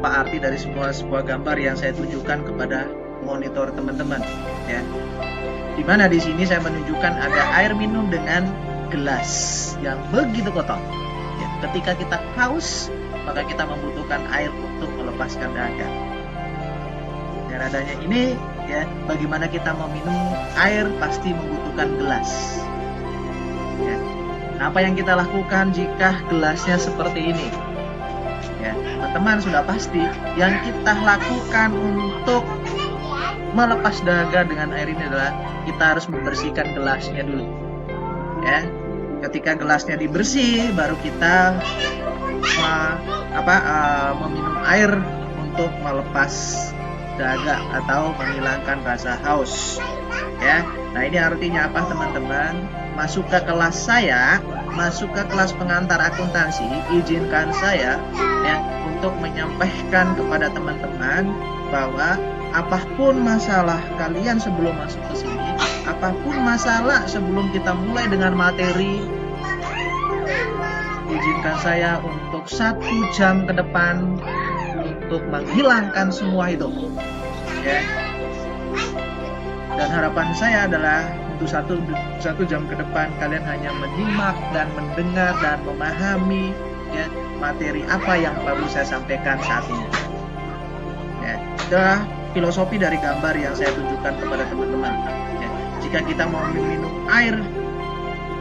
apa arti dari sebuah gambar yang saya tunjukkan kepada monitor teman-teman, ya. Dimana di sini saya menunjukkan ada air minum dengan gelas yang begitu kotor. Ya, ketika kita haus, maka kita membutuhkan air untuk melepaskan dahaga. Dan adanya ini, ya, bagaimana kita meminum air pasti membutuhkan gelas. Ya. Nah, apa yang kita lakukan jika gelasnya seperti ini? Ya, teman-teman sudah pasti yang kita lakukan untuk melepas dahaga dengan air ini adalah kita harus membersihkan gelasnya dulu. Ya, ketika gelasnya dibersih, baru kita meminum air untuk melepas dahaga atau menghilangkan rasa haus. Ya, nah ini artinya apa teman-teman? Masuk ke kelas saya, masuk ke kelas pengantar akuntansi, izinkan saya ya untuk menyampaikan kepada teman-teman bahwa apapun masalah kalian sebelum masuk ke sini, apapun masalah sebelum kita mulai dengan materi, izinkan saya untuk 1 jam ke depan untuk menghilangkan semua itu. Ya. Dan harapan saya adalah untuk satu jam ke depan kalian hanya menyimak dan mendengar dan memahami ya materi apa yang baru saya sampaikan saat ini. Ya, itulah filosofi dari gambar yang saya tunjukkan kepada teman-teman. Ya, jika kita mau minum air,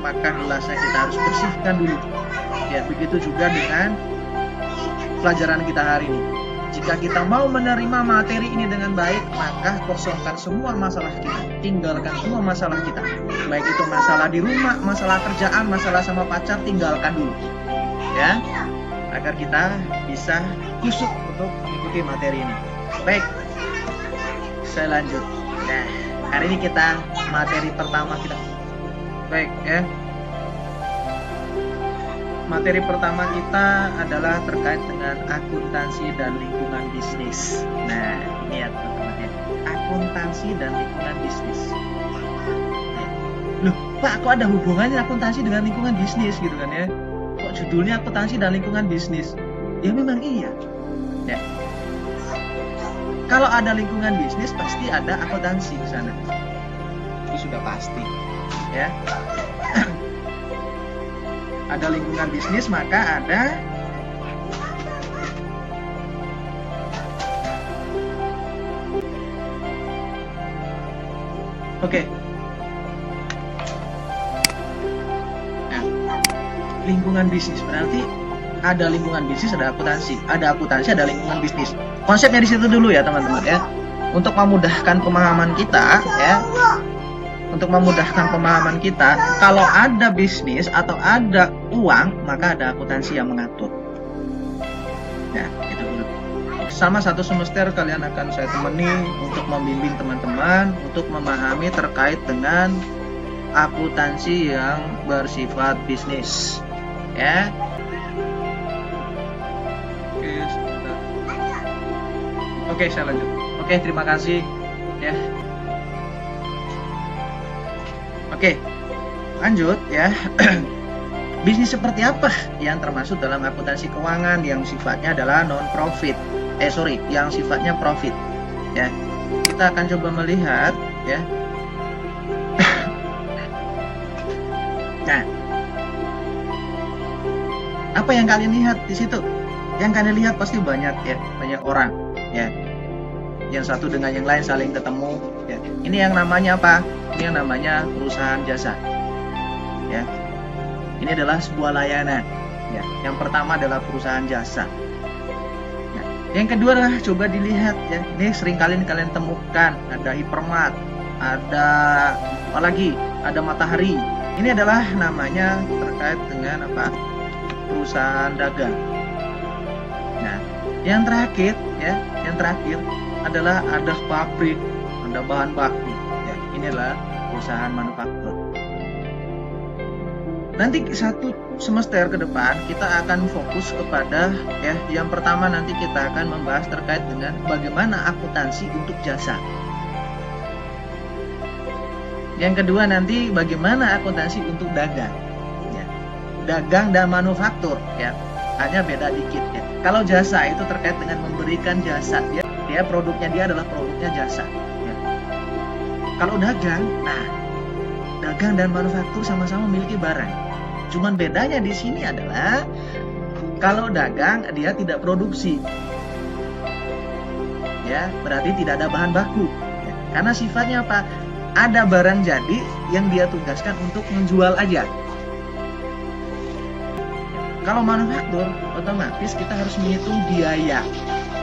maka gelasnya kita harus bersihkan dulu. Ya, begitu juga dengan pelajaran kita hari ini. Jika kita mau menerima materi ini dengan baik, maka kosongkan semua masalah kita, tinggalkan semua masalah kita. Baik itu masalah di rumah, masalah kerjaan, masalah sama pacar, tinggalkan dulu. Ya, agar kita bisa kusuk untuk mengikuti materi ini. Baik, saya lanjut. Nah, hari ini kita materi pertama kita. Baik, ya. Materi pertama kita adalah terkait dengan akuntansi dan lingkungan bisnis. Nah, ini ya teman-teman ya. Akuntansi dan lingkungan bisnis. Loh, Pak, kok ada hubungannya akuntansi dengan lingkungan bisnis gitu kan ya? Kok judulnya akuntansi dan lingkungan bisnis? Ya memang iya. Ya. Kalau ada lingkungan bisnis pasti ada akuntansi di sana. Itu sudah pasti. Ya. Ada lingkungan bisnis maka ada Nah, lingkungan bisnis berarti ada lingkungan bisnis, ada akuntansi, ada lingkungan bisnis. Konsepnya di situ dulu ya teman-teman ya. Untuk memudahkan pemahaman kita ya. Untuk memudahkan pemahaman kita, kalau ada bisnis atau ada uang, maka ada akuntansi yang mengatur. Ya, itu dulu. Sama 1 semester kalian akan saya temani untuk membimbing teman-teman untuk memahami terkait dengan akuntansi yang bersifat bisnis. Ya. Oke, saya lanjut. Oke, terima kasih. Ya. Oke, lanjut ya. Bisnis seperti apa yang termasuk dalam akuntansi keuangan yang sifatnya adalah non-profit? Yang sifatnya profit. Ya, kita akan coba melihat ya. Nah, apa yang kalian lihat di situ? Yang kalian lihat pasti banyak ya, banyak orang ya. Yang satu dengan yang lain saling ketemu. Ya. Ini yang namanya apa? Ini yang namanya perusahaan jasa. Ya. Ini adalah sebuah layanan. Ya. Yang pertama adalah perusahaan jasa. Ya. Yang kedua adalah coba dilihat ya. Ini sering kalian temukan ada Hypermart, ada apa lagi? Ada Matahari. Ini adalah namanya terkait dengan apa? Perusahaan dagang. Nah, yang terakhir ya, yang terakhir adalah ada pabrik, ada bahan baku. Ya, ini adalah perusahaan manufaktur. Nanti 1 semester ke depan kita akan fokus kepada ya, yang pertama nanti kita akan membahas terkait dengan bagaimana akuntansi untuk jasa. Yang kedua nanti bagaimana akuntansi untuk dagang. Ya. Dagang dan manufaktur ya. hanya beda dikit ya. Kalau jasa itu terkait dengan memberikan jasa, dia produknya dia adalah produknya jasa ya. Kalau dagang, nah dagang dan manufaktur sama-sama memiliki barang, cuman bedanya di sini adalah kalau dagang dia tidak produksi ya, berarti tidak ada bahan baku ya. Karena sifatnya apa, ada barang jadi yang dia tugaskan untuk menjual aja. Kalau manufaktur, otomatis kita harus menghitung biaya,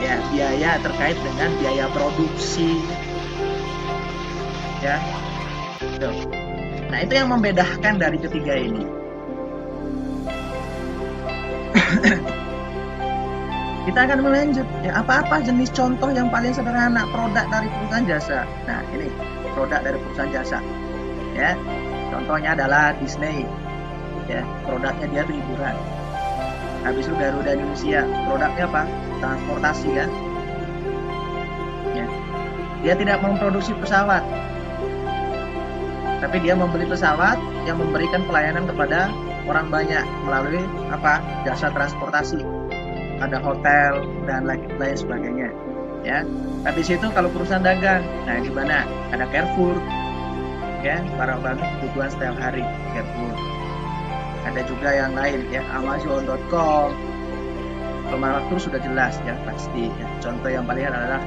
ya biaya terkait dengan biaya produksi, ya. Tuh. Nah itu yang membedakan dari ketiga ini. Kita akan melanjut, ya apa-apa jenis contoh yang paling sederhana produk dari perusahaan jasa. Nah ini produk dari perusahaan jasa, ya. Contohnya adalah Disney, ya produknya dia tuh hiburan. Habis itu Garuda Indonesia, produknya apa? Transportasi kan? Ya. Dia tidak memproduksi pesawat, tapi dia membeli pesawat yang memberikan pelayanan kepada orang banyak melalui apa? Jasa transportasi. Ada hotel dan lain sebagainya. Ya. Habis itu kalau perusahaan dagang, nah di mana? Ada Carrefour, ya, barang-barang kebutuhan setiap hari, Carrefour. Ada juga yang lain ya, Amazon.com. Manufaktur sudah jelas ya, pasti ya. Contoh yang paling adalah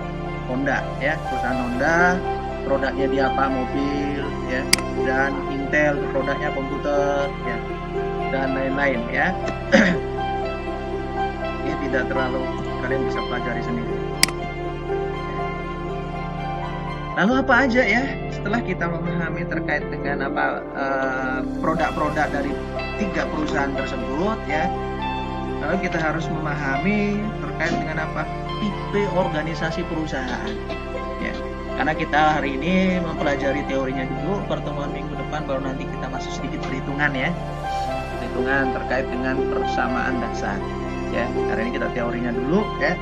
Honda ya, perusahaan Honda, produknya dia apa? Mobil ya, dan Intel produknya komputer ya, dan lain-lain ya. Ini tidak terlalu, kalian bisa pelajari sendiri. Lalu apa aja ya setelah kita memahami terkait dengan apa produk-produk dari 3 perusahaan tersebut ya, lalu kita harus memahami terkait dengan apa tipe organisasi perusahaan ya, karena kita hari ini mempelajari teorinya dulu, pertemuan minggu depan baru nanti kita masuk sedikit perhitungan ya, perhitungan terkait dengan persamaan dasar ya. Hari ini kita teorinya dulu ya.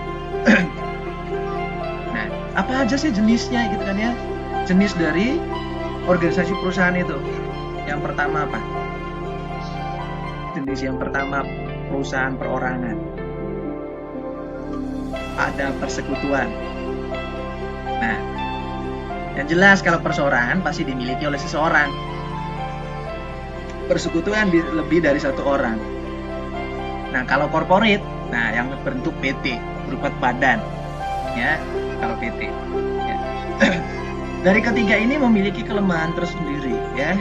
Nah apa aja sih jenisnya gitu kan ya, jenis dari organisasi perusahaan itu. Yang pertama apa? Jenis yang pertama perusahaan perorangan. Ada persekutuan. Nah, yang jelas kalau perseorangan pasti dimiliki oleh seseorang. Persekutuan lebih dari 1 orang. Nah, kalau corporate, nah yang bentuk PT berupa badan, ya, kalau PT. Ya. Dari ketiga ini memiliki kelemahan tersendiri, ya.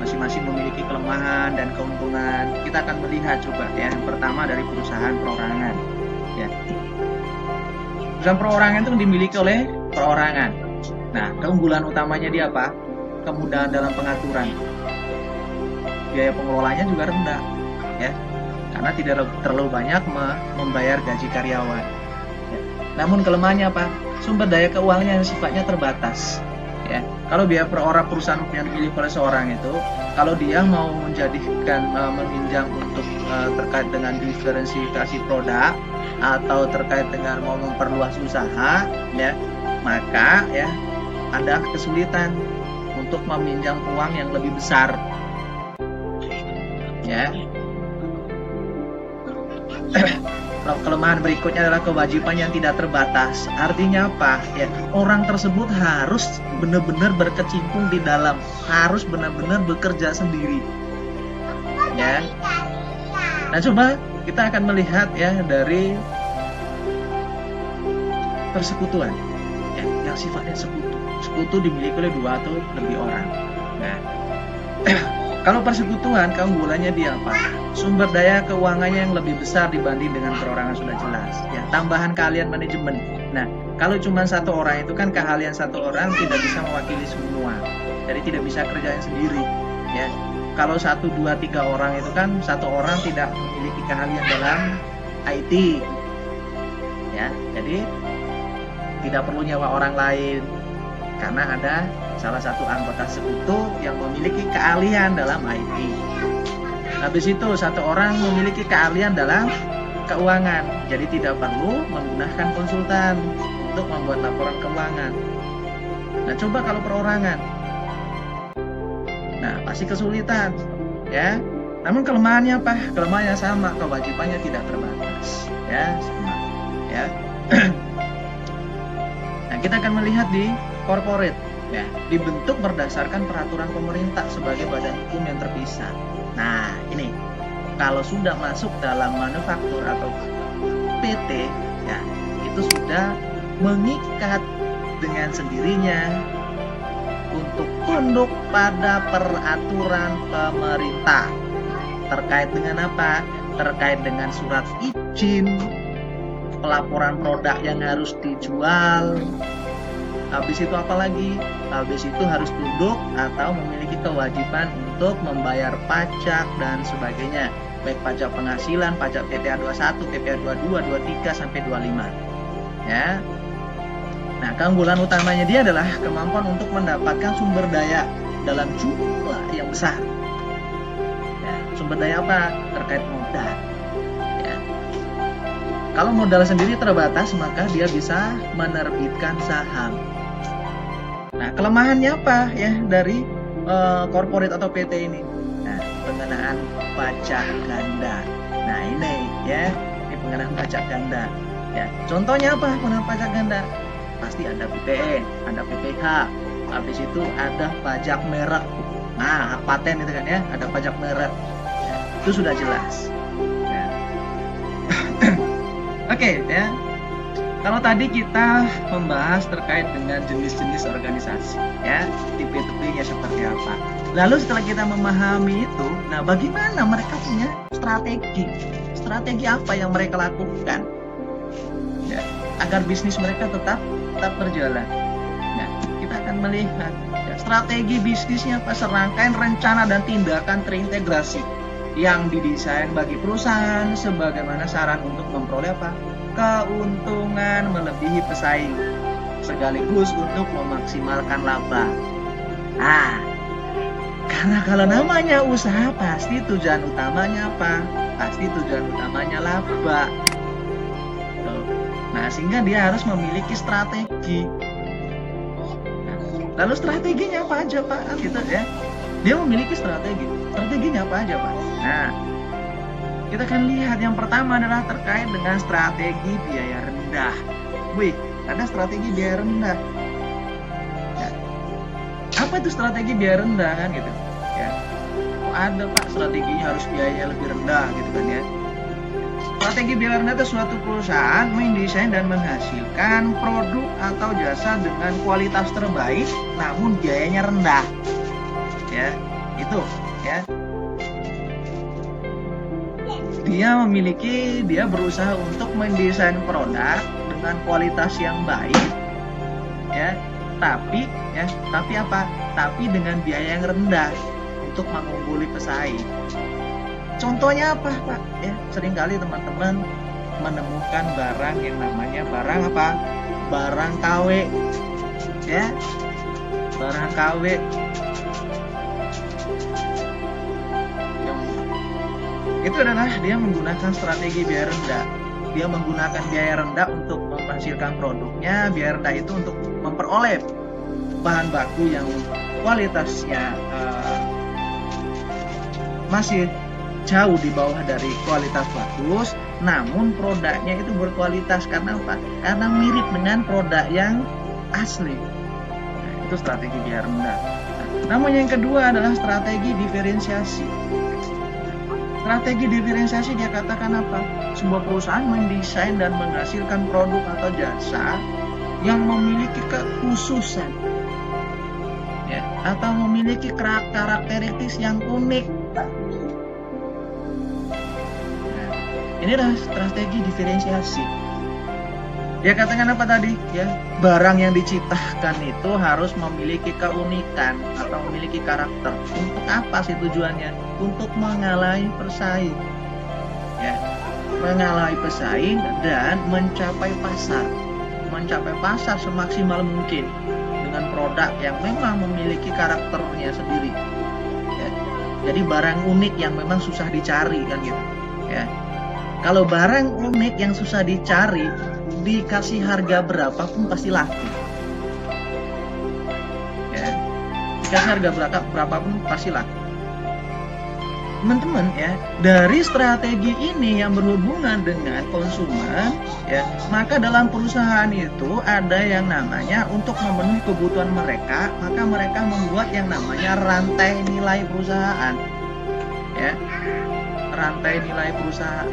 Masing-masing memiliki kelemahan dan keuntungan. Kita akan melihat coba ya. Yang pertama dari perusahaan perorangan. Ya. Perusahaan perorangan itu dimiliki oleh perorangan. Nah, keunggulan utamanya dia apa? Kemudahan dalam pengaturan. Biaya pengelolanya juga rendah, ya. Karena tidak terlalu banyak membayar gaji karyawan. Ya. Namun kelemahannya apa? Sumber daya keuangannya yang sifatnya terbatas. Ya, kalau biaya perusahaan yang dimiliki oleh seorang itu, kalau dia mau menjadikan meminjam untuk terkait dengan diferensiasi produk atau terkait dengan mau memperluas usaha, ya, maka ya ada kesulitan untuk meminjam uang yang lebih besar, ya. Kelemahan berikutnya adalah kewajiban yang tidak terbatas. Artinya apa? Ya, orang tersebut harus benar-benar berkecimpung di dalam, harus benar-benar bekerja sendiri. Ya. Nah, coba kita akan melihat ya dari persekutuan. Ya, yang sifatnya sekutu. Sekutu dimiliki oleh 2 atau lebih orang. Nah, kalau persekutuan keunggulannya dia apa? Sumber daya keuangannya yang lebih besar dibanding dengan perorangan sudah jelas. Ya, tambahan keahlian manajemen. Nah, kalau cuma 1 orang itu kan keahlian 1 orang tidak bisa mewakili semua. Jadi tidak bisa kerjain sendiri. Ya, kalau 1, 2, 3 orang itu kan 1 orang tidak memiliki keahlian dalam IT. Ya, jadi tidak perlu nyewa orang lain karena ada salah satu anggota sekutu yang memiliki keahlian dalam IT. Habis itu 1 orang memiliki keahlian dalam keuangan, jadi tidak perlu menggunakan konsultan untuk membuat laporan keuangan. Nah, coba kalau perorangan, nah pasti kesulitan, ya. Namun kelemahannya apa? Kelemahannya sama, kewajibannya tidak terbatas. Ya, sama. Ya. Nah, kita akan melihat di corporate, ya, dibentuk berdasarkan peraturan pemerintah sebagai badan hukum yang terpisah. Nah, ini kalau sudah masuk dalam manufaktur atau PT, ya, itu sudah mengikat dengan sendirinya untuk tunduk pada peraturan pemerintah. Terkait dengan apa? Terkait dengan surat izin, pelaporan produk yang harus dijual. Habis itu apa lagi? Habis itu harus tunduk atau memiliki kewajiban untuk membayar pajak dan sebagainya. Baik pajak penghasilan, pajak PPh 21, PPh 22, 23 sampai 25. Ya. Nah, keunggulan utamanya dia adalah kemampuan untuk mendapatkan sumber daya dalam jumlah yang besar. Sumber daya apa? Terkait modal. Ya. Kalau modal sendiri terbatas, maka dia bisa menerbitkan saham. Nah, kelemahannya apa ya dari corporate atau PT ini? Nah, pengenaan pajak ganda. Nah, ini ya, ini pengenaan pajak ganda. Ya, contohnya apa pengenaan pajak ganda? Pasti ada PPN, ada PPh, habis itu ada pajak merek. Nah, hak paten itu kan ya, ada pajak merek. Itu sudah jelas. Ya. Oke, ya. Kalau tadi kita membahas terkait dengan jenis-jenis organisasi, ya, tipe-tipenya seperti apa. Lalu setelah kita memahami itu, nah bagaimana mereka punya strategi? Strategi apa yang mereka lakukan? Ya, agar bisnis mereka tetap berjalan. Nah, kita akan melihat ya, strategi bisnisnya apa? Serangkaian rencana dan tindakan terintegrasi yang didesain bagi perusahaan sebagaimana saran untuk memperoleh apa? Keuntungan melebihi pesaing sekaligus untuk memaksimalkan laba. Nah, karena kalau namanya usaha pasti tujuan utamanya apa? Pasti tujuan utamanya laba. Nah, sehingga dia harus memiliki strategi. Nah, lalu strateginya apa aja, Pak? Gitu ya. Dia memiliki strategi. Strateginya apa aja, Pak? Nah, kita akan lihat yang pertama adalah terkait dengan strategi biaya rendah. Wih, ada strategi biaya rendah. Ya. Apa itu strategi biaya rendah kan gitu? Ya. Oh, ada Pak, strateginya harus biayanya lebih rendah gitu kan ya. Strategi biaya rendah itu suatu perusahaan mendesain dan menghasilkan produk atau jasa dengan kualitas terbaik namun biayanya rendah. Ya, itu ya. Dia berusaha untuk mendesain produk dengan kualitas yang baik, ya. Tapi apa? Tapi dengan biaya yang rendah untuk mengungguli pesaing. Contohnya apa, Pak? Ya, seringkali teman-teman menemukan barang yang namanya barang apa? Barang KW, ya. Barang KW. Itu adalah dia menggunakan strategi biaya rendah. Dia menggunakan biaya rendah untuk menghasilkan produknya, biaya rendah itu untuk memperoleh bahan baku yang kualitasnya masih jauh di bawah dari kualitas bagus, namun produknya itu berkualitas karena apa? Karena mirip dengan produk yang asli. Nah, itu strategi biaya rendah. Namun yang kedua adalah strategi diferensiasi. Strategi diferensiasi dia katakan apa? Sebuah perusahaan mendesain dan menghasilkan produk atau jasa yang memiliki kekhususan, ya, atau memiliki karakteristik yang unik. Nah, inilah strategi diferensiasi. Dia katakan apa tadi? Ya, barang yang diciptakan itu harus memiliki keunikan atau memiliki karakter. Untuk apa sih tujuannya? Untuk mengalahi pesaing. Ya, mengalahi pesaing dan mencapai pasar. Mencapai pasar semaksimal mungkin dengan produk yang memang memiliki karakternya sendiri. Ya, jadi barang unik yang memang susah dicari kan gitu. Ya. Kalau barang unik yang susah dicari, dikasih harga berapapun pasti laku. Ya, dikasih harga berapapun pasti laku. teman-teman ya, dari strategi ini yang berhubungan dengan konsumen ya, maka dalam perusahaan itu ada yang namanya untuk memenuhi kebutuhan mereka, maka mereka membuat yang namanya rantai nilai perusahaan ya, rantai nilai perusahaan.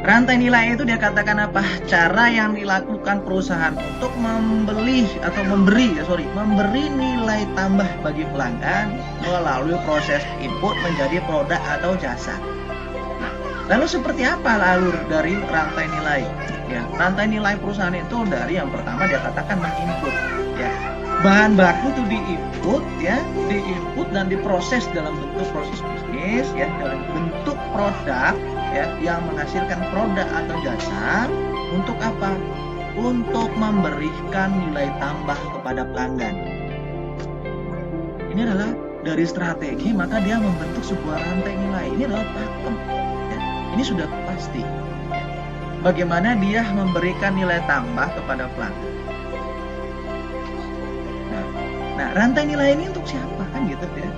Rantai nilai itu dia katakan apa? Cara yang dilakukan perusahaan untuk memberi nilai tambah bagi pelanggan melalui proses input menjadi produk atau jasa. Nah, lalu seperti apa alur dari rantai nilai? Ya, rantai nilai perusahaan itu dari yang pertama dia katakan menginput. Ya, bahan baku itu diinput dan diproses dalam bentuk proses bisnis ya, dalam bentuk produk ya, yang menghasilkan produk atau jasa untuk apa? Untuk memberikan nilai tambah kepada pelanggan. Ini adalah dari strategi, maka dia membentuk sebuah rantai nilai. Ini adalah pakem ya. Ini sudah pasti ya. Bagaimana dia memberikan nilai tambah kepada pelanggan. Nah, rantai nilai ini untuk siapa kan gitu ya?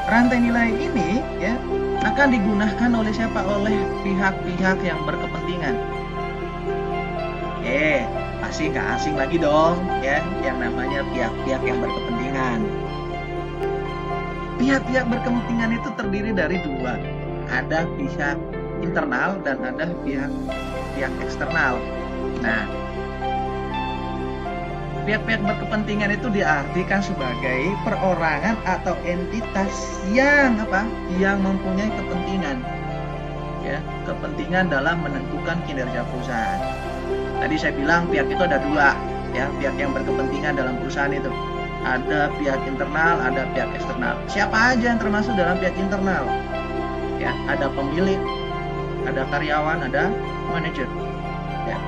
Rantai nilai ini ya akan digunakan oleh siapa? Oleh pihak-pihak yang berkepentingan. Pasti nggak asing lagi dong ya, yang namanya pihak-pihak yang berkepentingan. Pihak-pihak berkepentingan itu terdiri dari dua, ada pihak internal dan ada pihak eksternal. Nah, pihak-pihak berkepentingan itu diartikan sebagai perorangan atau entitas yang yang mempunyai kepentingan ya, kepentingan dalam menentukan kinerja perusahaan. Tadi saya bilang pihak itu ada dua ya, pihak yang berkepentingan dalam perusahaan itu. Ada pihak internal, ada pihak eksternal. Siapa aja yang termasuk dalam pihak internal? Ya, ada pemilik, ada karyawan, ada manajer. Ya.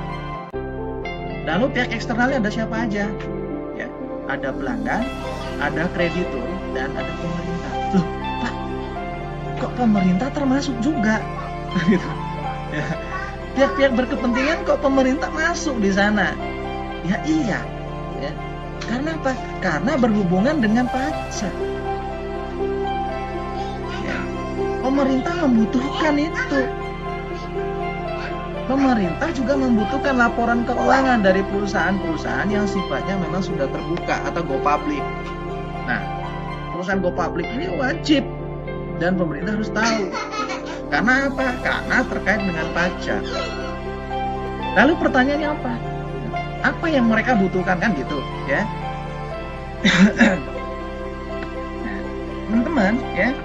Lalu pihak eksternalnya ada siapa aja? Ya, ada pelanggan, ada kreditur, dan ada pemerintah. Loh, Pak, kok pemerintah termasuk juga? Gitu. Ya. Pihak-pihak berkepentingan kok pemerintah masuk di sana? Ya iya, ya. Karena apa? Karena berhubungan dengan pajak. Ya. Pemerintah membutuhkan itu. Pemerintah juga membutuhkan laporan keuangan dari perusahaan-perusahaan yang sifatnya memang sudah terbuka atau go public. Nah, perusahaan go public ini wajib dan pemerintah harus tahu. Karena apa? Karena terkait dengan pajak. Lalu pertanyaannya apa? Apa yang mereka butuhkan kan gitu, ya? Teman-teman, ya.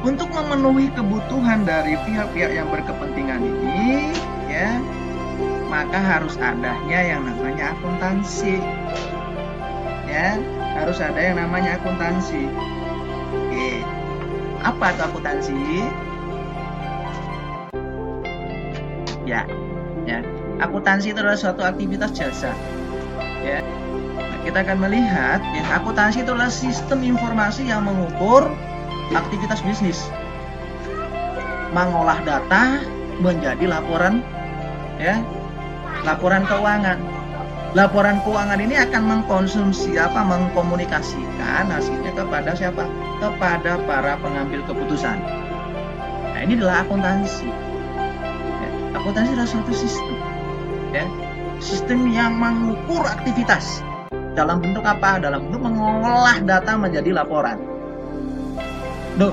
Untuk memenuhi kebutuhan dari pihak-pihak yang berkepentingan ini, ya, maka harus adanya yang namanya akuntansi. Ya, harus ada yang namanya akuntansi. Oke. Apa itu akuntansi? Ya. Akuntansi itu adalah suatu aktivitas jasa. Ya. Nah, kita akan melihat ya, akuntansi itu adalah sistem informasi yang mengukur aktivitas bisnis. Mengolah data menjadi laporan ya. Laporan keuangan. Laporan keuangan ini akan mengkomunikasikan hasilnya kepada siapa? Kepada para pengambil keputusan. Nah, ini adalah akuntansi. Ya, akuntansi adalah suatu sistem, ya, sistem yang mengukur aktivitas dalam bentuk apa? Dalam bentuk mengolah data menjadi laporan. Loh,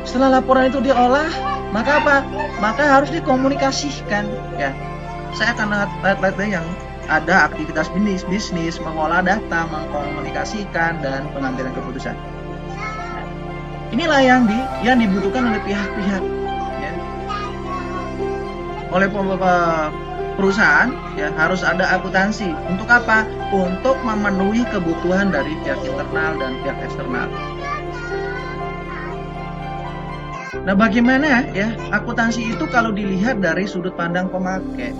setelah laporan itu diolah, maka apa? Maka harus dikomunikasikan. Ya, saya akan lihat yang ada aktivitas bisnis, mengolah data, mengkomunikasikan, dan pengambilan keputusan. Inilah yang dibutuhkan oleh pihak-pihak, ya. Oleh perusahaan, ya, harus ada akuntansi. Untuk apa? Untuk memenuhi kebutuhan dari pihak internal dan pihak eksternal. Nah, bagaimana ya akuntansi itu kalau dilihat dari sudut pandang pemakai?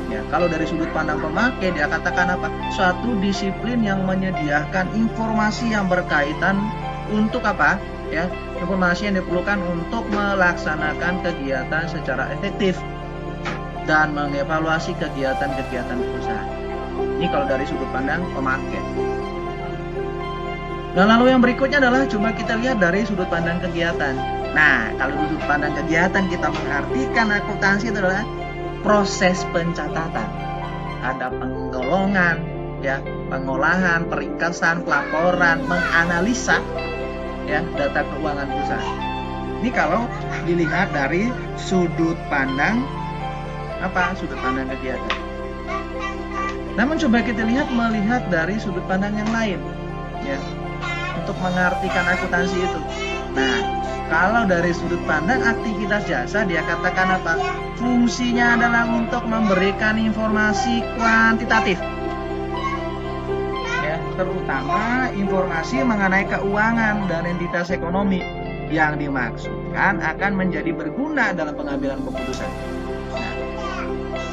Ya, kalau dari sudut pandang pemakai, dia katakan apa? Suatu disiplin yang menyediakan informasi yang berkaitan untuk apa? Ya, informasi yang diperlukan untuk melaksanakan kegiatan secara efektif. dan mengevaluasi kegiatan-kegiatan perusahaan. Ini kalau dari sudut pandang pemakai. Dan lalu yang berikutnya adalah coba kita lihat dari sudut pandang kegiatan. Nah, kalau sudut pandang kegiatan kita mengartikan akuntansi itu adalah proses pencatatan. Ada penggolongan, ya, pengolahan, peringkasan, pelaporan, menganalisa, ya, data keuangan perusahaan. Ini kalau dilihat dari sudut pandang apa? Sudut pandang kegiatan. Namun coba kita melihat dari sudut pandang yang lain, ya, untuk mengartikan akuntansi itu. Nah, kalau dari sudut pandang aktivitas jasa, dia katakan apa? Fungsinya adalah untuk memberikan informasi kuantitatif, ya, terutama informasi mengenai keuangan dan entitas ekonomi yang dimaksudkan akan menjadi berguna dalam pengambilan keputusan. Nah,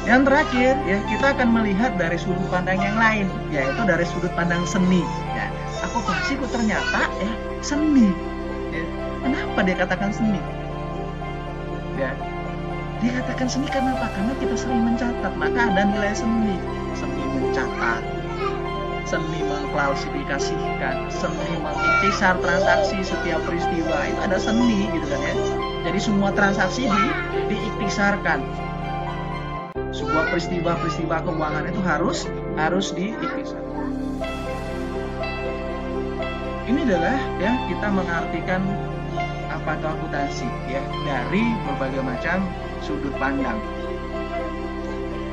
yang terakhir, ya, kita akan melihat dari sudut pandang yang lain, yaitu dari sudut pandang seni. Ya, akuntansi kok ternyata, ya, seni. Ya, kenapa dia katakan seni? Ya, dia katakan seni karena apa? Karena kita sering mencatat, maka ada nilai seni. Seni mencatat, seni mengklasifikasikan, seni mengikhtisar transaksi setiap peristiwa, itu ada seni gitu kan, ya. Jadi semua transaksi diikhtisarkan. Sebuah peristiwa keuangan itu harus diikhtisarkan. Ini adalah, ya, kita mengartikan apa itu akuntansi, ya, dari berbagai macam sudut pandang.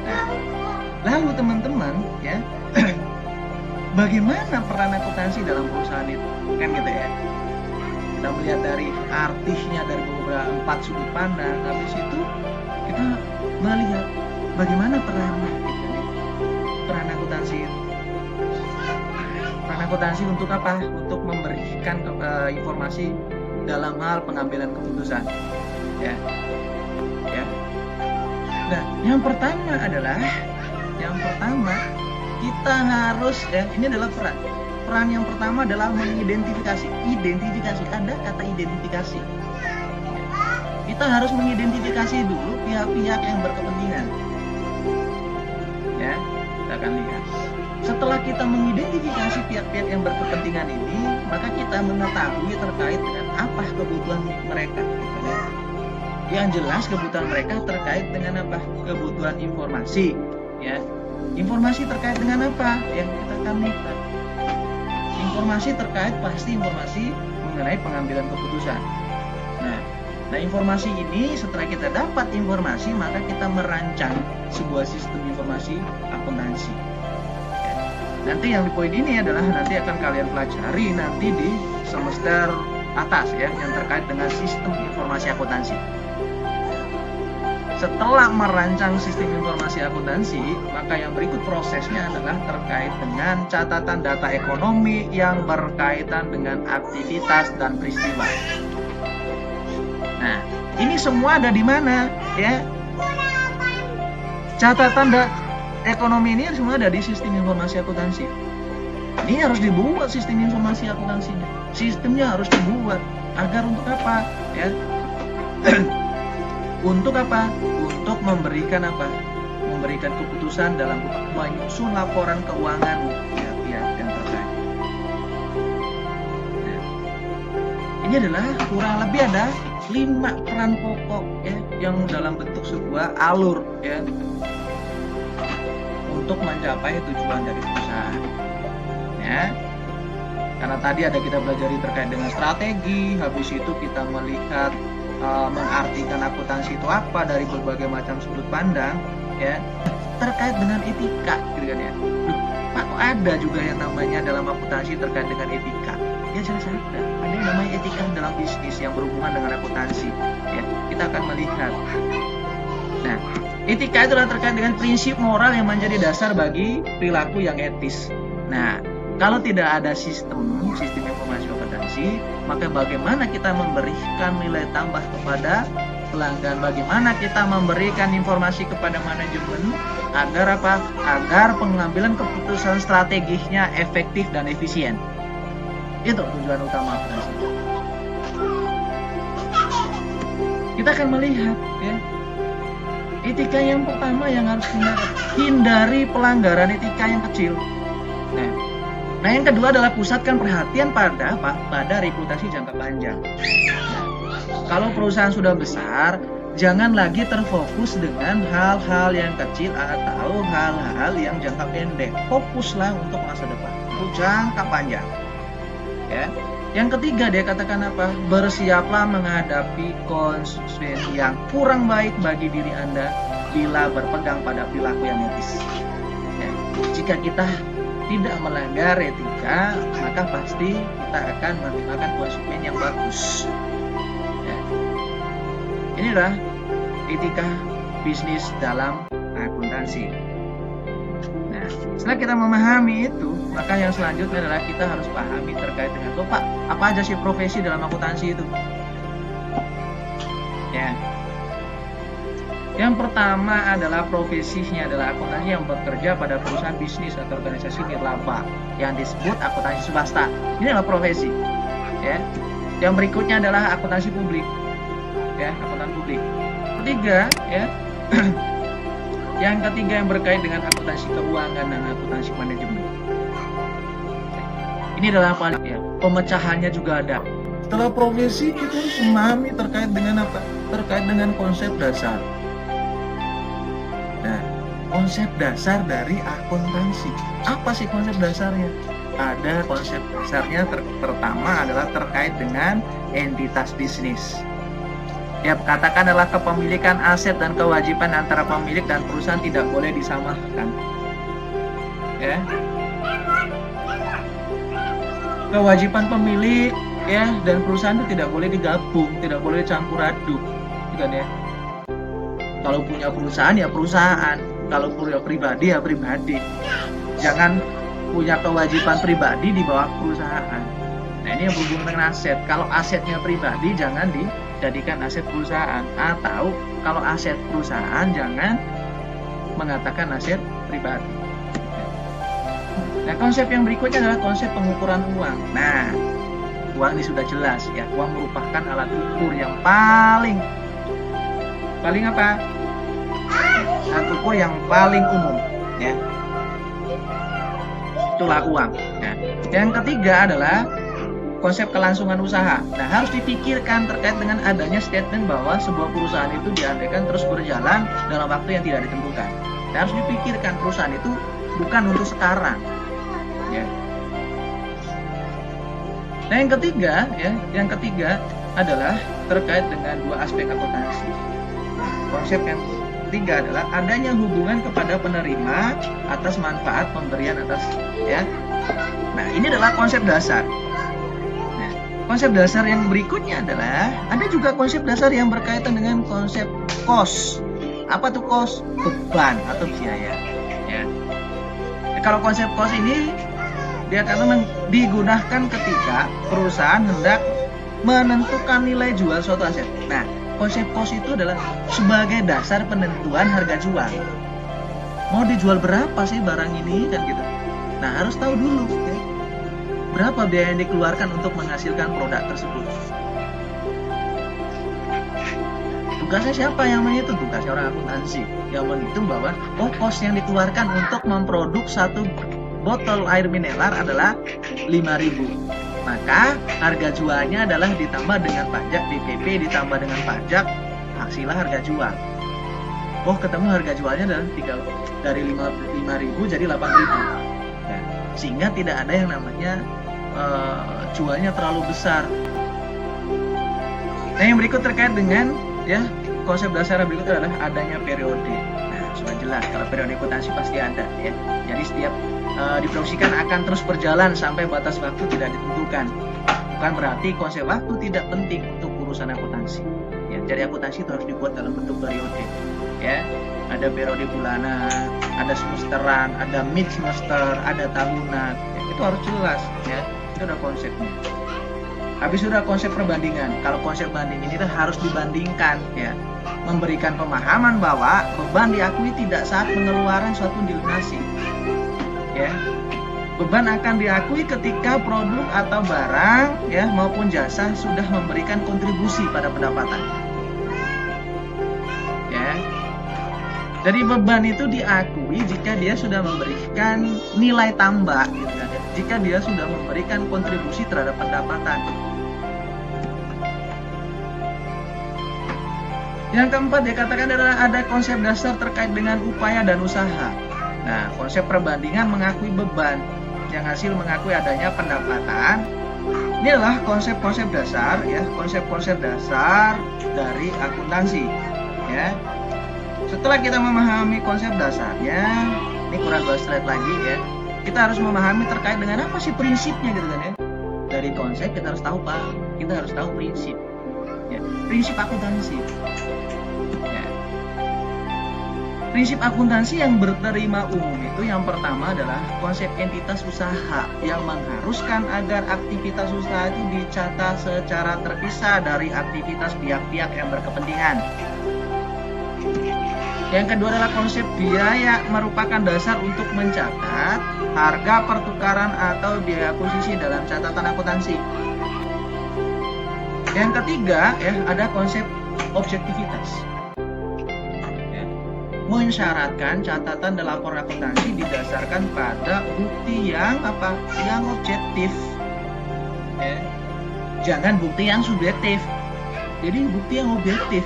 Nah, lalu teman-teman, ya, bagaimana peran akuntansi dalam perusahaan itu, kan gitu ya? Kita melihat dari artinya dari beberapa 4 sudut pandang, habis itu kita melihat bagaimana perannya, gitu, ya. Peran akuntansi itu. Peran akuntansi untuk apa? Untuk memberikan informasi dalam hal pengambilan keputusan, ya. Nah, yang pertama kita harus, ya, ini adalah peran yang pertama adalah mengidentifikasi. Ada kata identifikasi. Kita harus mengidentifikasi dulu pihak-pihak yang berkepentingan, ya. Kita akan lihat. Setelah kita mengidentifikasi pihak-pihak yang berkepentingan ini, maka kita mengetahui terkait dengan apa kebutuhan mereka. Yang jelas kebutuhan mereka terkait dengan apa? Kebutuhan informasi, ya. Informasi terkait dengan apa? Yang kita akan lihat. Informasi terkait pasti informasi mengenai pengambilan keputusan. Nah, informasi ini setelah kita dapat informasi, maka kita merancang sebuah sistem informasi akuntansi. Nanti yang di poin ini adalah nanti akan kalian pelajari nanti di semester atas, ya, yang terkait dengan sistem informasi akuntansi. Setelah merancang sistem informasi akuntansi, maka yang berikut prosesnya adalah terkait dengan catatan data ekonomi yang berkaitan dengan aktivitas dan peristiwa. Nah, ini semua ada di mana, ya? Catatan ekonomi ini semua ada di sistem informasi akuntansi. Ini harus dibuat sistem informasi akuntansinya. Sistemnya harus dibuat agar untuk apa, ya? Untuk apa? Untuk memberikan apa? Memberikan keputusan dalam menyusun laporan keuangan pihak-pihak yang terkait. Nah, ini adalah kurang lebih ada 5 peran pokok, ya, yang dalam bentuk sebuah alur, ya, untuk mencapai tujuan dari perusahaan, ya. Karena tadi ada kita pelajari terkait dengan strategi, habis itu kita melihat mengartikan akuntansi itu apa dari berbagai macam sudut pandang, ya, terkait dengan etika, gitu kan, ya. Pak, kok ada juga yang namanya dalam akuntansi terkait dengan etika? Ya, jelas ada. Ada yang namanya etika dalam bisnis yang berhubungan dengan akuntansi, ya. Kita akan melihat. Nah, etika itu adalah terkait dengan prinsip moral yang menjadi dasar bagi perilaku yang etis. Nah, kalau tidak ada sistem informasi akuntansi, maka bagaimana kita memberikan nilai tambah kepada pelanggan? Bagaimana kita memberikan informasi kepada manajemen agar apa? Agar pengambilan keputusan strategisnya efektif dan efisien. Itu tujuan utama akuntansi. Kita akan melihat, ya, Etika yang pertama yang harus hindari pelanggaran etika yang kecil. Nah, yang kedua adalah pusatkan perhatian pada apa? Pada reputasi jangka panjang. Kalau perusahaan sudah besar, jangan lagi terfokus dengan hal-hal yang kecil atau hal-hal yang jangka pendek. Fokuslah untuk masa depan, untuk jangka panjang. Ya. Yang ketiga dia katakan apa? Bersiaplah menghadapi konsekuensi yang kurang baik bagi diri Anda bila berpegang pada perilaku yang etis. Ya. Jika kita tidak melanggar etika, maka pasti kita akan menerima konsekuensi yang bagus. Ya. Inilah etika bisnis dalam akuntansi. Nah, setelah kita memahami itu, maka yang selanjutnya adalah kita harus pahami terkait dengan Pak, apa aja sih profesi dalam akuntansi itu? Ya. Yang pertama adalah profesinya adalah akuntansi yang bekerja pada perusahaan bisnis atau organisasi nirlaba yang disebut akuntansi swasta. Ini adalah profesi. Ya. Yang berikutnya adalah akuntansi publik. Ya, akuntan publik. Ketiga, ya. Yang ketiga yang berkait dengan akuntansi keuangan dan akuntansi manajemen. Ini adalah apa? Ya, pemecahannya juga ada. Setelah profesi kita harus memahami terkait dengan apa? Terkait dengan konsep dasar. Nah, konsep dasar dari akuntansi. Apa sih konsep dasarnya? Ada konsep dasarnya pertama adalah terkait dengan entitas bisnis. Ya, katakan adalah kepemilikan aset dan kewajiban antara pemilik dan perusahaan tidak boleh disamakan. Ya. Kewajiban pemilik ya dan perusahaan itu tidak boleh digabung, tidak boleh campur aduk, kan ya. Kalau punya perusahaan ya perusahaan, kalau punya pribadi ya pribadi. Jangan punya kewajiban pribadi di bawah perusahaan. Nah, ini yang berhubungan dengan aset. Kalau asetnya pribadi jangan dijadikan aset perusahaan, atau kalau aset perusahaan jangan mengatakan aset pribadi. Nah, konsep yang berikutnya adalah konsep pengukuran uang. Nah, uang ini sudah jelas ya, uang merupakan alat ukur yang paling apa? Alat ukur yang paling umum ya. Itulah uang. Nah, yang ketiga adalah konsep kelangsungan usaha. Nah, harus dipikirkan terkait dengan adanya statement bahwa sebuah perusahaan itu diandaikan terus berjalan dalam waktu yang tidak ditentukan. Nah, harus dipikirkan perusahaan itu bukan untuk sekarang. Ya. Nah, yang ketiga adalah terkait dengan dua aspek akuntansi. Konsep yang ketiga adalah adanya hubungan kepada penerima atas manfaat pemberian atas ya. Nah, ini adalah konsep dasar. Nah, konsep dasar yang berikutnya adalah ada juga konsep dasar yang berkaitan dengan konsep cost. Apa tuh cost? Beban atau biaya. Ya. Nah, kalau konsep cost ini dia akan digunakan ketika perusahaan hendak menentukan nilai jual suatu aset. Nah, konsep cost itu adalah sebagai dasar penentuan harga jual. Mau dijual berapa sih barang ini kan gitu. Nah, harus tahu dulu ya, berapa biaya yang dikeluarkan untuk menghasilkan produk tersebut. Tugasnya siapa yang menghitung? Tugasnya orang akuntansi yang menghitung bahwa cost yang dikeluarkan untuk memproduk satu botol air mineral adalah 5.000. Maka harga jualnya adalah ditambah dengan pajak DPP ditambah dengan pajak, hasilnya harga jual. Oh, ketemu harga jualnya adalah dari 5.000 jadi 8.000. Nah, sehingga tidak ada yang namanya jualnya terlalu besar. Nah, yang berikut terkait dengan ya konsep dasar berikut adalah adanya periode. Nah, sudah jelas kalau periode akuntansi pasti ada ya. Jadi setiap diproyeksikan akan terus berjalan sampai batas waktu tidak ditentukan. Bukan berarti konsep waktu tidak penting untuk urusan akuntansi. Ya, jadi akuntansi itu harus dibuat dalam bentuk periode. Ya, ada periode bulanan, ada semesteran, ada mid semester, ada tahunan. Ya, itu harus jelas. Ya, itu ada konsepnya. Habis sudah konsep perbandingan. Kalau konsep banding ini harus dibandingkan, ya, memberikan pemahaman bahwa beban diakui tidak saat pengeluaran suatu donasi. Ya, beban akan diakui ketika produk atau barang ya maupun jasa sudah memberikan kontribusi pada pendapatan. Ya. Jadi beban itu diakui jika dia sudah memberikan nilai tambah, gitu kan. Jika dia sudah memberikan kontribusi terhadap pendapatan. Yang keempat dikatakan adalah ada konsep dasar terkait dengan upaya dan usaha. Nah, konsep perbandingan mengakui beban yang hasil mengakui adanya pendapatan. Ini adalah konsep-konsep dasar, ya, konsep-konsep dasar dari akuntansi, ya. Setelah kita memahami konsep dasarnya, ini kurang 2 slide lagi, ya. Kita harus memahami terkait dengan apa sih prinsipnya, gitu kan, ya. Dari konsep kita harus tahu, Pak. Kita harus tahu prinsip, ya. Prinsip akuntansi. Prinsip akuntansi yang berterima umum itu yang pertama adalah konsep entitas usaha yang mengharuskan agar aktivitas usaha itu dicatat secara terpisah dari aktivitas pihak-pihak yang berkepentingan. Yang kedua adalah konsep biaya merupakan dasar untuk mencatat harga pertukaran atau biaya akuisisi dalam catatan akuntansi. Yang ketiga, ya, ada konsep objektivitas. Mensyaratkan catatan dalam laporan akuntansi didasarkan pada bukti yang apa? Yang objektif. Ya. Jangan bukti yang subjektif. Jadi bukti yang objektif.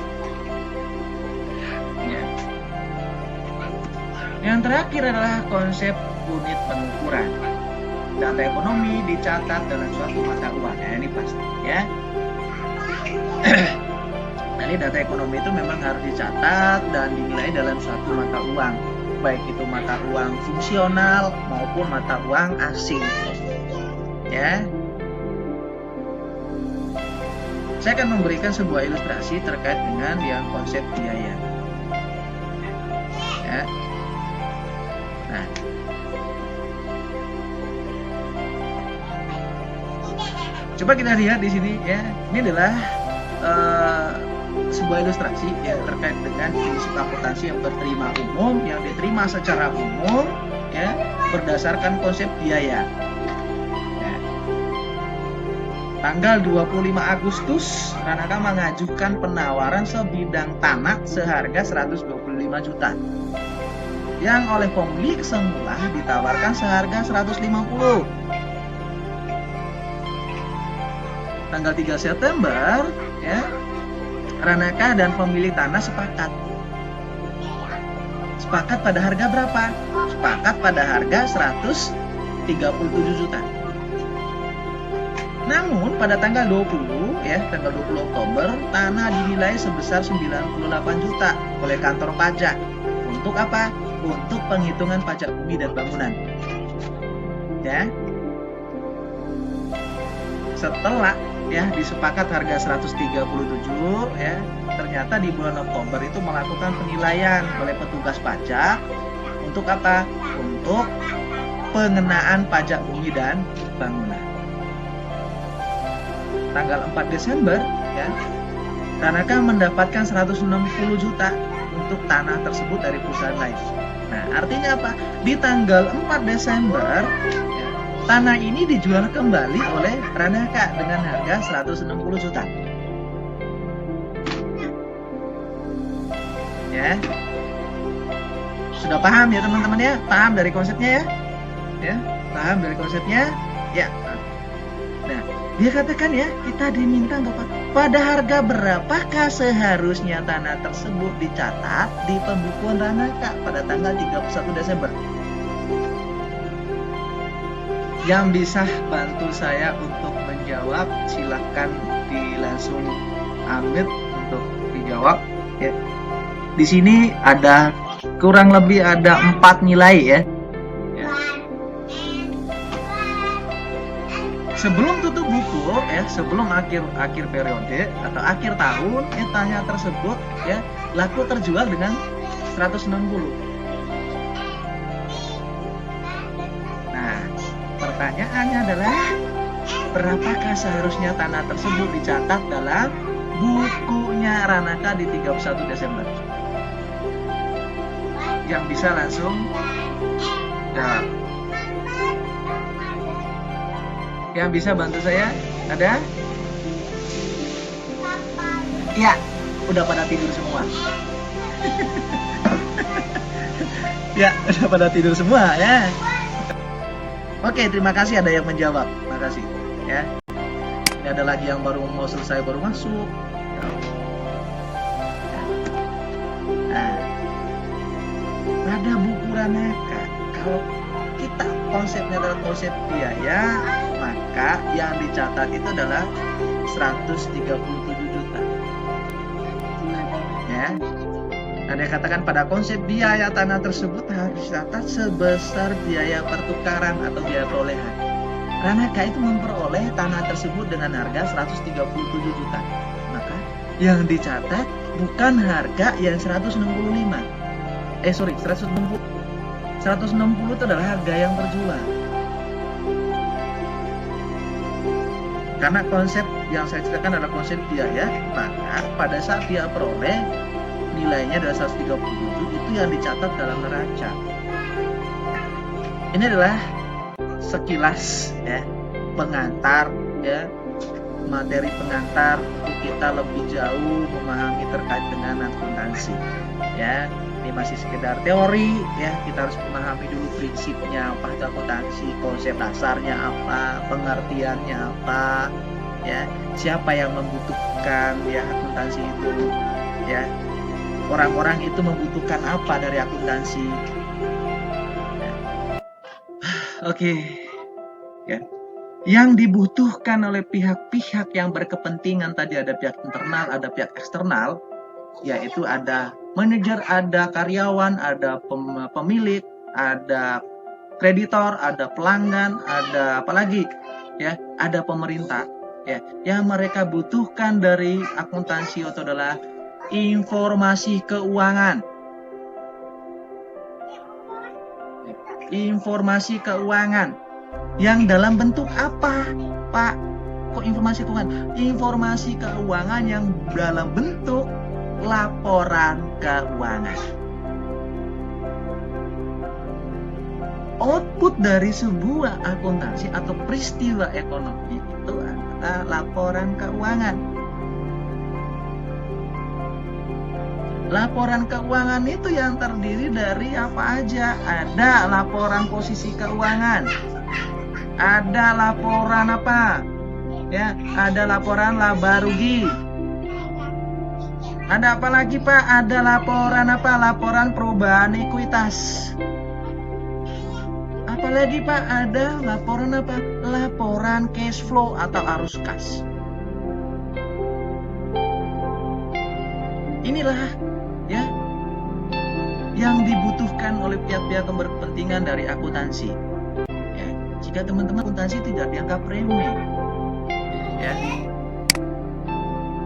Ya. Yang terakhir adalah konsep unit pengukuran. Data ekonomi dicatat dalam suatu mata uang. Nah, ini pasti, ya. Jadi data ekonomi itu memang harus dicatat dan dinilai dalam suatu mata uang, baik itu mata uang fungsional maupun mata uang asing. Ya. Saya akan memberikan sebuah ilustrasi terkait dengan yang konsep biaya. Ya. Nah. Coba kita lihat di sini, ya. Ini adalah sebuah ilustrasi, ya, terkait dengan prinsip akuntansi yang berterima umum, yang diterima secara umum, ya, berdasarkan konsep biaya. Ya. Tanggal 25 Agustus, Ranaka mengajukan penawaran sebidang tanah seharga 125 juta. Yang oleh pemilik semula ditawarkan seharga 150. Tanggal 3 September, ya, Ranaka dan pemilik tanah sepakat. Sepakat pada harga berapa? Sepakat pada harga 137 juta. Namun pada tanggal 20, ya, tanggal 20 Oktober, tanah dinilai sebesar 98 juta oleh kantor pajak. Untuk apa? Untuk penghitungan pajak bumi dan bangunan. Ya. Setelah, ya, disepakat harga 137, ya, ternyata di bulan Oktober itu melakukan penilaian oleh petugas pajak untuk apa? Untuk pengenaan pajak bumi dan bangunan. Tanggal 4 Desember, ya, Ranaka mendapatkan 160 juta untuk tanah tersebut dari perusahaan lain. Nah, artinya apa? Di tanggal 4 Desember, ya, tanah ini dijual kembali oleh Ranaka dengan harga 160 juta. Ya. Sudah paham ya teman-teman, ya? Paham dari konsepnya, ya? Ya, paham dari konsepnya? Ya. Nah, dia katakan, ya, kita diminta untuk pada harga berapakah seharusnya tanah tersebut dicatat di pembukuan Ranaka pada tanggal 31 Desember. Yang bisa bantu saya untuk menjawab, silahkan langsung Amit untuk dijawab, ya. Di sini ada kurang lebih ada 4 nilai, ya. Ya. Sebelum tutup buku, ya, sebelum akhir periode atau akhir tahun, ya, tanah tersebut, ya, laku terjual dengan 160. Pertanyaannya adalah, berapakah seharusnya tanah tersebut dicatat dalam bukunya Ranaka di 31 Desember? Yang bisa langsung jawab. Yang bisa bantu saya ada? Ya, udah pada tidur semua. Ya, udah pada tidur semua ya. Oke, terima kasih ada yang menjawab. Terima kasih. Ya. Ini ada lagi yang baru mau selesai, baru masuk. Ya Allah. Nah, pada buku Ranaka, kalau kita konsepnya adalah konsep biaya, maka yang dicatat itu adalah 137 juta. Ya. Ada yang katakan pada konsep biaya tanah tersebut harus dicatat sebesar biaya pertukaran atau biaya perolehan. Ranaka itu memperoleh tanah tersebut dengan harga 137 juta. Maka yang dicatat bukan harga yang 165. 160. 160 itu adalah harga yang terjual. Karena konsep yang saya ceritakan adalah konsep biaya, maka pada saat dia peroleh nilainya adalah 137, itu yang dicatat dalam neraca. Ini adalah sekilas ya pengantar ya, materi pengantar untuk kita lebih jauh memahami terkait dengan akuntansi ya. Ini masih sekedar teori ya, kita harus memahami dulu prinsipnya apa itu akuntansi, konsep dasarnya apa, pengertiannya apa ya, siapa yang membutuhkan ya akuntansi itu ya, orang-orang itu membutuhkan apa dari akuntansi ya. Oke ya. Yang dibutuhkan oleh pihak-pihak yang berkepentingan tadi ada pihak internal, ada pihak eksternal, yaitu ada manajer, ada karyawan, ada pemilik, ada kreditor, ada pelanggan, ada apa lagi ya, ada pemerintah ya. Yang mereka butuhkan dari akuntansi itu adalah informasi keuangan. Informasi keuangan yang dalam bentuk apa, Pak? Kok informasi keuangan? Informasi keuangan yang dalam bentuk laporan keuangan. Output dari sebuah akuntansi atau peristiwa ekonomi itu adalah laporan keuangan. Laporan keuangan itu yang terdiri dari apa aja? Ada laporan posisi keuangan, ada laporan apa? Ya, ada laporan laba rugi. Ada apa lagi, Pak? Ada laporan apa? Laporan perubahan ekuitas. Apalagi, Pak? Ada laporan apa? Laporan cash flow atau arus kas. Inilah ya yang dibutuhkan oleh pihak-pihak yang berkepentingan dari akuntansi. Ya, jika teman-teman akuntansi tidak dianggap remeh, ya,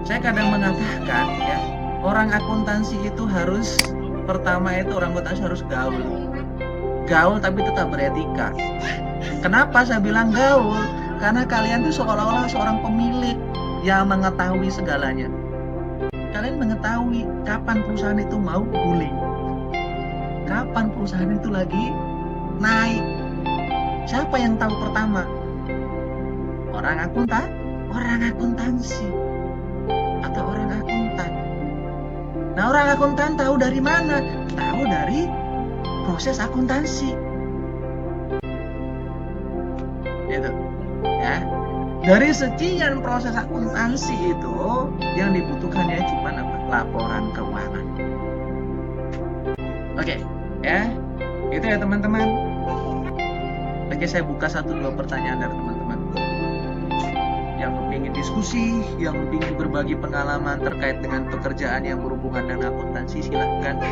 saya kadang mengatakan ya, orang akuntansi itu harus pertama itu orang akuntansi harus gaul tapi tetap beretika. Kenapa saya bilang gaul? Karena kalian tuh seolah-olah seorang pemilik yang mengetahui segalanya. Kalian mengetahui kapan perusahaan itu mau guling, kapan perusahaan itu lagi naik. Siapa yang tahu pertama? Orang akuntansi atau orang akuntan. Nah, orang akuntan tahu dari mana? Tahu dari proses akuntansi. Itu ya. Dari sekian proses akuntansi itu yang dibutuhkannya cuma apa? Laporan keuangan. Oke, ya. Itu ya teman-teman. Oke, saya buka 1-2 pertanyaan dari teman-teman. Yang ingin diskusi, yang ingin berbagi pengalaman terkait dengan pekerjaan yang berhubungan dengan akuntansi, silahkan.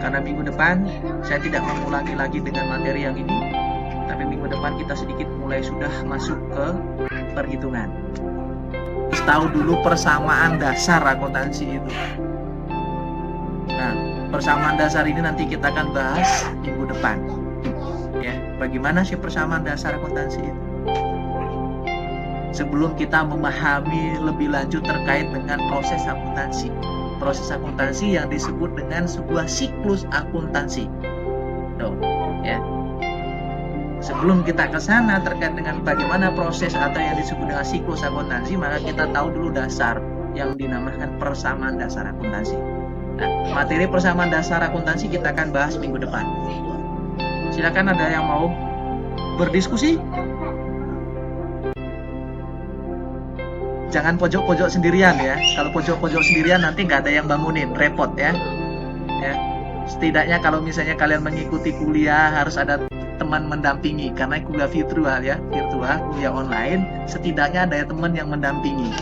Karena minggu depan saya tidak mengulangi lagi dengan materi yang ini, tapi minggu depan kita sedikit mulai sudah masuk ke perhitungan. Terus tahu dulu persamaan dasar akuntansi itu. Nah, persamaan dasar ini nanti kita akan bahas minggu depan. Ya, bagaimana sih persamaan dasar akuntansi itu? Sebelum kita memahami lebih lanjut terkait dengan proses akuntansi. Proses akuntansi yang disebut dengan sebuah siklus akuntansi. Tuh, ya. Sebelum kita ke sana terkait dengan bagaimana proses atau yang disebut dengan siklus akuntansi, maka kita tahu dulu dasar yang dinamakan persamaan dasar akuntansi. Nah, materi persamaan dasar akuntansi kita akan bahas minggu depan. Silakan, ada yang mau berdiskusi? Jangan pojok-pojok sendirian ya. Kalau pojok-pojok sendirian nanti nggak ada yang bangunin, repot ya. Ya. Setidaknya kalau misalnya kalian mengikuti kuliah harus ada teman mendampingi, karena kuliah virtual ya, kuliah online, setidaknya ada teman yang mendampingi.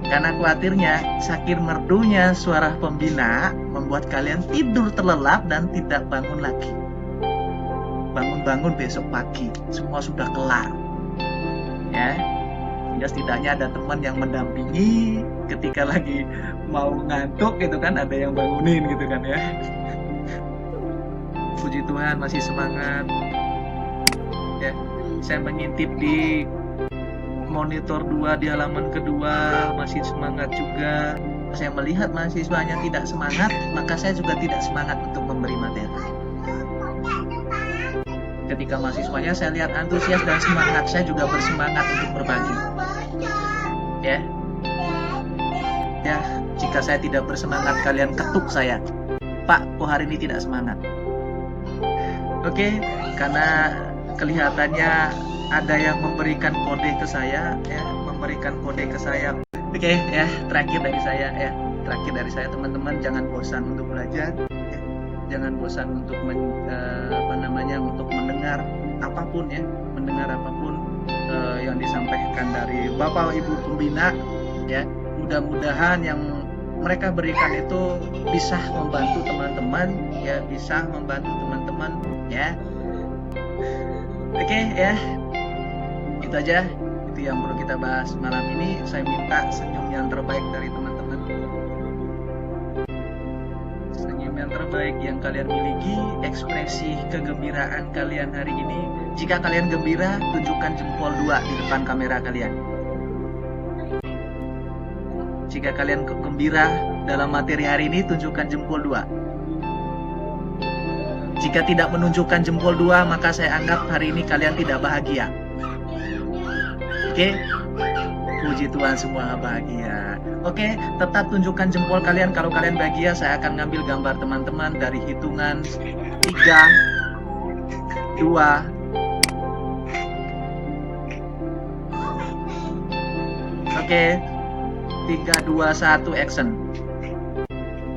Karena khawatirnya saking merdunya suara pembina membuat kalian tidur terlelap dan tidak bangun lagi. Bangun-bangun besok pagi semua sudah kelar. Ya. Sehingga setidaknya ada teman yang mendampingi ketika lagi mau ngantuk gitu kan, ada yang bangunin gitu kan ya. Puji Tuhan masih semangat ya. Saya mengintip di monitor 2 di halaman kedua, masih semangat juga. Saya melihat mahasiswanya tidak semangat, maka saya juga tidak semangat untuk memberi materi. Ketika mahasiswanya saya lihat antusias dan semangat, saya juga bersemangat untuk berbagi. Ya. Ya, jika saya tidak bersemangat, kalian ketuk saya. Pak, kok hari ini tidak semangat? Oke, karena kelihatannya ada yang memberikan kode ke saya, ya, Oke, ya, terakhir dari saya teman-teman, jangan bosan untuk belajar, ya. Jangan bosan untuk untuk mendengar apapun ya, yang disampaikan dari Bapak Ibu pembina, ya. Mudah-mudahan yang mereka berikan itu bisa membantu teman-teman ya, ya. Oke, ya. Itu aja, itu yang perlu kita bahas malam ini. Saya minta senyum yang terbaik dari teman-teman. Senyum yang terbaik yang kalian miliki, ekspresi kegembiraan kalian hari ini. Jika kalian gembira, tunjukkan jempol 2 di depan kamera kalian. Jika kalian gembira dalam materi hari ini, tunjukkan jempol 2. Jika tidak menunjukkan jempol 2, maka saya anggap hari ini kalian tidak bahagia. Oke? Puji Tuhan semua bahagia. Oke, tetap tunjukkan jempol kalian kalau kalian bahagia. Saya akan ngambil gambar teman-teman dari hitungan 3, 2, oke, 3, 2, 1, action.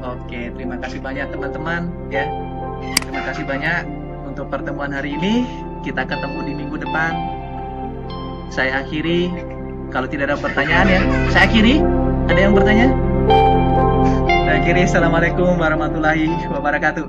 Oke, terima kasih banyak teman-teman ya. Terima kasih banyak untuk pertemuan hari ini. Kita ketemu di minggu depan. Saya akhiri, kalau tidak ada pertanyaan ya, saya akhiri. Ada yang bertanya? Saya akhiri, assalamualaikum warahmatullahi wabarakatuh.